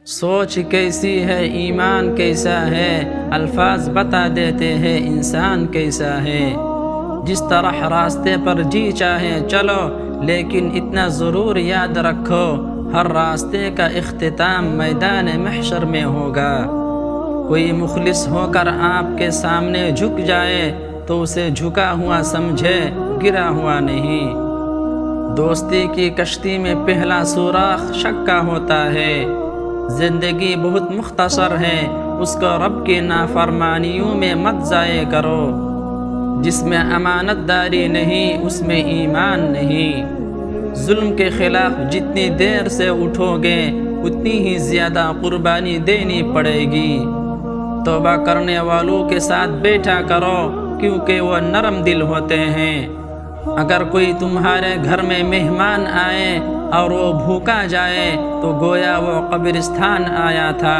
سوچ کیسی ہے ایمان کیسا ہے، الفاظ بتا دیتے ہیں انسان کیسا ہے۔ جس طرح راستے پر جی چاہے چلو، لیکن اتنا ضرور یاد رکھو، ہر راستے کا اختتام میدان محشر میں ہوگا۔ کوئی مخلص ہو کر آپ کے سامنے جھک جائے تو اسے جھکا ہوا سمجھے، گرا ہوا نہیں۔ دوستی کی کشتی میں پہلا سوراخ شک کا ہوتا ہے۔ زندگی بہت مختصر ہے، اس کو رب کی نافرمانیوں میں مت ضائع کرو۔ جس میں امانت داری نہیں، اس میں ایمان نہیں۔ ظلم کے خلاف جتنی دیر سے اٹھو گے، اتنی ہی زیادہ قربانی دینی پڑے گی۔ توبہ کرنے والوں کے ساتھ بیٹھا کرو، کیونکہ وہ نرم دل ہوتے ہیں۔ اگر کوئی تمہارے گھر میں مہمان آئے اور وہ بھوکا جائے تو گویا وہ قبرستان آیا تھا۔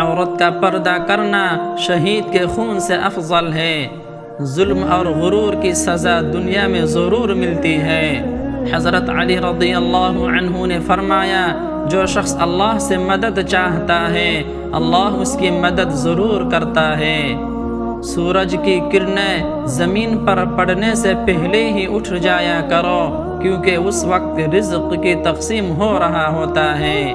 عورت کا پردہ کرنا شہید کے خون سے افضل ہے۔ ظلم اور غرور کی سزا دنیا میں ضرور ملتی ہے۔ حضرت علی رضی اللہ عنہ نے فرمایا، جو شخص اللہ سے مدد چاہتا ہے، اللہ اس کی مدد ضرور کرتا ہے۔ سورج کی کرنیں زمین پر پڑنے سے پہلے ہی اٹھ جایا کرو، کیونکہ اس وقت رزق کی تقسیم ہو رہا ہوتا ہے۔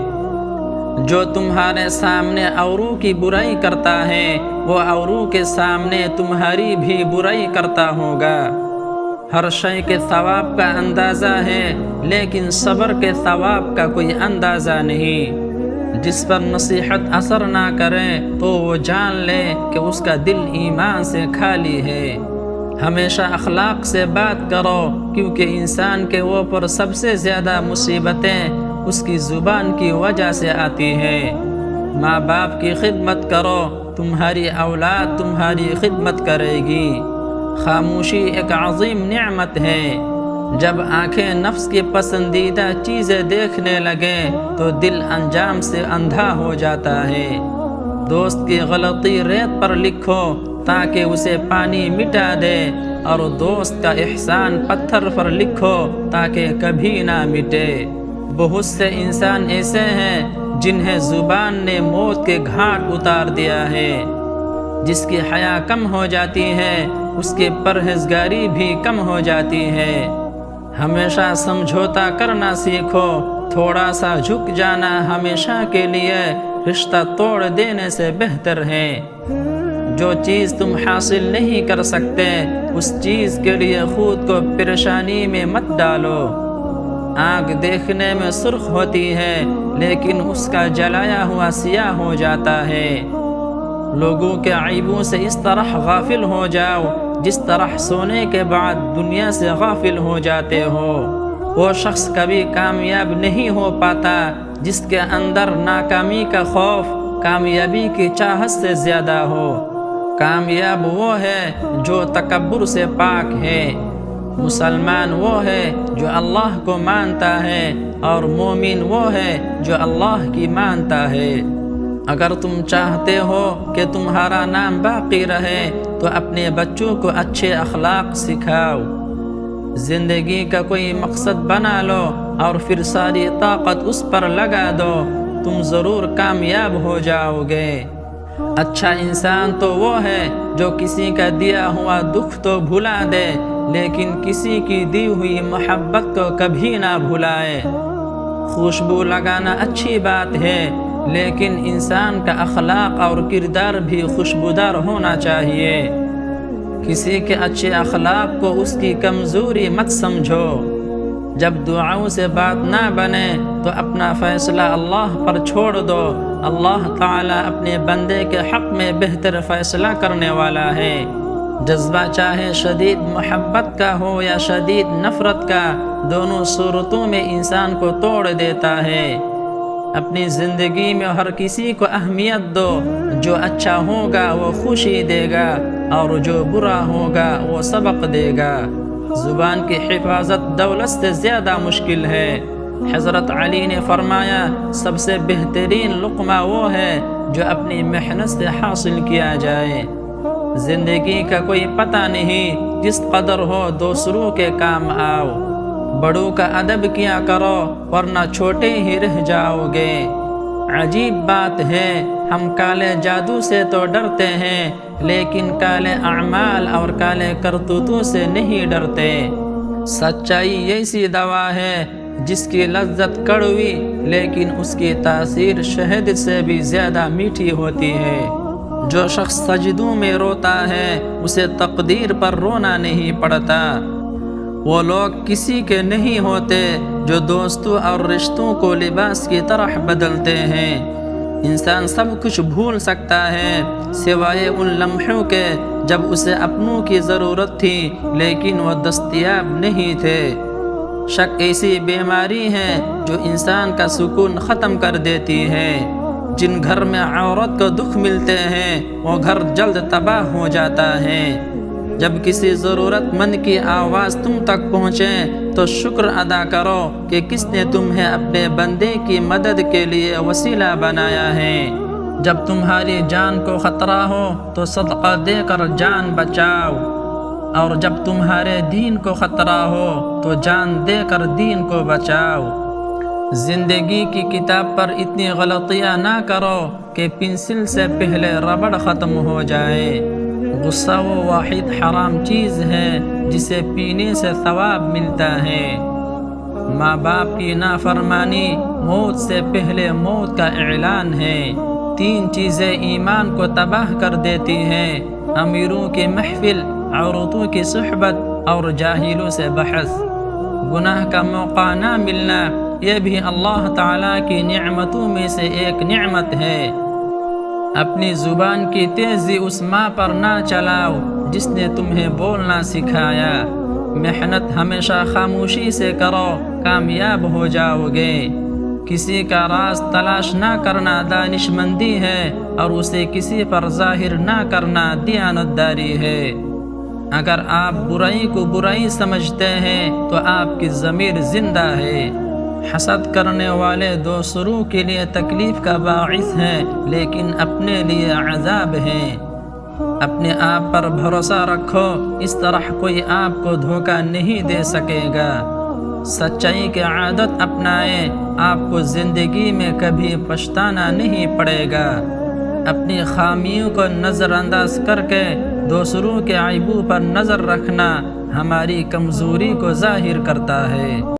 جو تمہارے سامنے اوروں کی برائی کرتا ہے، وہ اوروں کے سامنے تمہاری بھی برائی کرتا ہوگا۔ ہر شے کے ثواب کا اندازہ ہے، لیکن صبر کے ثواب کا کوئی اندازہ نہیں۔ جس پر نصیحت اثر نہ کرے تو وہ جان لے کہ اس کا دل ایمان سے خالی ہے۔ ہمیشہ اخلاق سے بات کرو، کیونکہ انسان کے اوپر سب سے زیادہ مصیبتیں اس کی زبان کی وجہ سے آتی ہے۔ ماں باپ کی خدمت کرو، تمہاری اولاد تمہاری خدمت کرے گی۔ خاموشی ایک عظیم نعمت ہے۔ جب آنکھیں نفس کی پسندیدہ چیزیں دیکھنے لگے تو دل انجام سے اندھا ہو جاتا ہے۔ دوست کی غلطی ریت پر لکھو تاکہ اسے پانی مٹا دے، اور دوست کا احسان پتھر پر لکھو تاکہ کبھی نہ مٹے۔ بہت سے انسان ایسے ہیں جنہیں زبان نے موت کے گھاٹ اتار دیا ہے۔ جس کی حیا کم ہو جاتی ہے، اس کی پرہیزگاری بھی کم ہو جاتی ہے۔ ہمیشہ سمجھوتا کرنا سیکھو، تھوڑا سا جھک جانا ہمیشہ کے لیے رشتہ توڑ دینے سے بہتر ہے۔ جو چیز تم حاصل نہیں کر سکتے، اس چیز کے لیے خود کو پریشانی میں مت ڈالو۔ آگ دیکھنے میں سرخ ہوتی ہے، لیکن اس کا جلایا ہوا سیاہ ہو جاتا ہے۔ لوگوں کے عیبوں سے اس طرح غافل ہو جاؤ جس طرح سونے کے بعد دنیا سے غافل ہو جاتے ہو۔ وہ شخص کبھی کامیاب نہیں ہو پاتا جس کے اندر ناکامی کا خوف کامیابی کی چاہت سے زیادہ ہو۔ کامیاب وہ ہے جو تکبر سے پاک ہے۔ مسلمان وہ ہے جو اللہ کو مانتا ہے، اور مومن وہ ہے جو اللہ کی مانتا ہے۔ اگر تم چاہتے ہو کہ تمہارا نام باقی رہے تو اپنے بچوں کو اچھے اخلاق سکھاؤ۔ زندگی کا کوئی مقصد بنا لو اور پھر ساری طاقت اس پر لگا دو، تم ضرور کامیاب ہو جاؤ گے۔ اچھا انسان تو وہ ہے جو کسی کا دیا ہوا دکھ تو بھلا دے، لیکن کسی کی دی ہوئی محبت کو کبھی نہ بھلائے۔ خوشبو لگانا اچھی بات ہے، لیکن انسان کا اخلاق اور کردار بھی خوشبودار ہونا چاہیے۔ کسی کے اچھے اخلاق کو اس کی کمزوری مت سمجھو۔ جب دعاؤں سے بات نہ بنے تو اپنا فیصلہ اللہ پر چھوڑ دو۔ اللہ تعالیٰ اپنے بندے کے حق میں بہتر فیصلہ کرنے والا ہے۔ جذبہ چاہے شدید محبت کا ہو یا شدید نفرت کا، دونوں صورتوں میں انسان کو توڑ دیتا ہے۔ اپنی زندگی میں ہر کسی کو اہمیت دو۔ جو اچھا ہوگا وہ خوشی دے گا، اور جو برا ہوگا وہ سبق دے گا۔ زبان کی حفاظت دولت سے زیادہ مشکل ہے۔ حضرت علی نے فرمایا، سب سے بہترین لقمہ وہ ہے جو اپنی محنت سے حاصل کیا جائے۔ زندگی کا کوئی پتہ نہیں، جس قدر ہو دوسروں کے کام آؤ۔ بڑوں کا ادب کیا کرو، ورنہ چھوٹے ہی رہ جاؤ گے۔ عجیب بات ہے، ہم کالے جادو سے تو ڈرتے ہیں لیکن کالے اعمال اور کالے کرتوتوں سے نہیں ڈرتے۔ سچائی ایسی دوا ہے جس کی لذت کڑوی لیکن اس کی تاثیر شہد سے بھی زیادہ میٹھی ہوتی ہے۔ جو شخص سجدوں میں روتا ہے اسے تقدیر پر رونا نہیں پڑتا۔ وہ لوگ کسی کے نہیں ہوتے جو دوستوں اور رشتوں کو لباس کی طرح بدلتے ہیں۔ انسان سب کچھ بھول سکتا ہے سوائے ان لمحوں کے جب اسے اپنوں کی ضرورت تھی لیکن وہ دستیاب نہیں تھے۔ شک ایسی بیماری ہے جو انسان کا سکون ختم کر دیتی ہے۔ جن گھر میں عورت کو دکھ ملتے ہیں وہ گھر جلد تباہ ہو جاتا ہے۔ جب کسی ضرورت مند کی آواز تم تک پہنچے تو شکر ادا کرو کہ کس نے تمہیں اپنے بندے کی مدد کے لیے وسیلہ بنایا ہے۔ جب تمہاری جان کو خطرہ ہو تو صدقہ دے کر جان بچاؤ، اور جب تمہارے دین کو خطرہ ہو تو جان دے کر دین کو بچاؤ۔ زندگی کی کتاب پر اتنی غلطیاں نہ کرو کہ پنسل سے پہلے ربڑ ختم ہو جائے۔ غصہ وہ واحد حرام چیز ہے جسے پینے سے ثواب ملتا ہے۔ ماں باپ کی نافرمانی موت سے پہلے موت کا اعلان ہے۔ 3 چیزیں ایمان کو تباہ کر دیتی ہیں: امیروں کی محفل، عورتوں کی صحبت اور جاہلوں سے بحث۔ گناہ کا موقع نہ ملنا یہ بھی اللہ تعالیٰ کی نعمتوں میں سے ایک نعمت ہے۔ اپنی زبان کی تیزی اس ماں پر نہ چلاؤ جس نے تمہیں بولنا سکھایا۔ محنت ہمیشہ خاموشی سے کرو، کامیاب ہو جاؤ گے۔ کسی کا راز تلاش نہ کرنا دانش مندی ہے اور اسے کسی پر ظاہر نہ کرنا دیانتداری ہے۔ اگر آپ برائی کو برائی سمجھتے ہیں تو آپ کی ضمیر زندہ ہے۔ حسد کرنے والے دوسروں کے لیے تکلیف کا باعث ہیں لیکن اپنے لیے عذاب ہیں۔ اپنے آپ پر بھروسہ رکھو، اس طرح کوئی آپ کو دھوکہ نہیں دے سکے گا۔ سچائی کی عادت اپنائیں، آپ کو زندگی میں کبھی پچھتانا نہیں پڑے گا۔ اپنی خامیوں کو نظر انداز کر کے دوسروں کے عیبوں پر نظر رکھنا ہماری کمزوری کو ظاہر کرتا ہے۔